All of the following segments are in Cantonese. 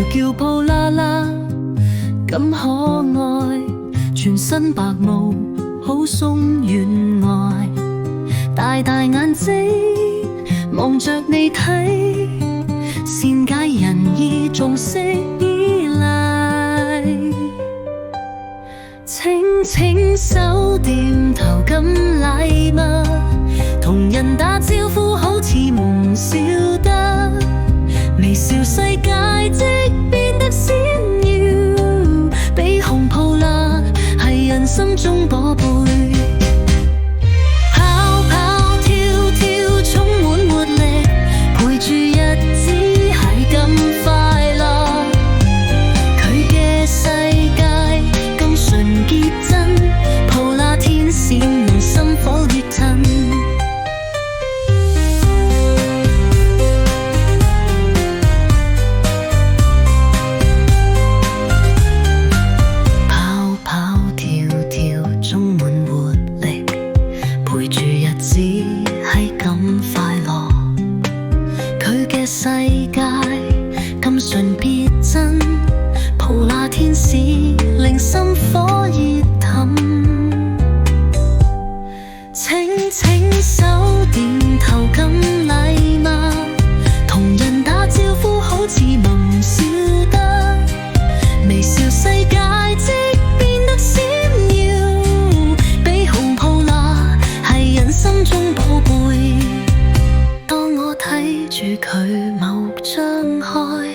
佢叫布啦啦，咁可愛，全身白毛，好鬆軟外，大大眼睛望着你睇，善解人意，仲識依賴，輕輕手點頭咁禮物，同人打招呼好似夢笑得，微笑世界即變得閃耀，比紅抱啦係人心中寶貝。跑跑跳跳充滿活力，陪住日子係咁快樂，佢嘅世界咁純潔真，抱啦天線令心火越震。陪住日子係咁快樂，佢嘅世界咁純潔真，抱啦天使令心火熱騰，輕輕手點頭咁禮貌，同人打招呼好似夢笑得，微笑世界即變得閃耀，比紅抱啦人心中寶貝。當我睇住佢眸張開，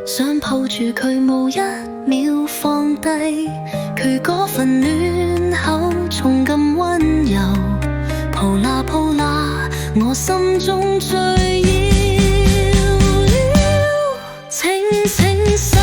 想抱住佢無一秒放低，佢嗰份暖口重咁溫柔，抱啦抱啦我心中最要，輕輕手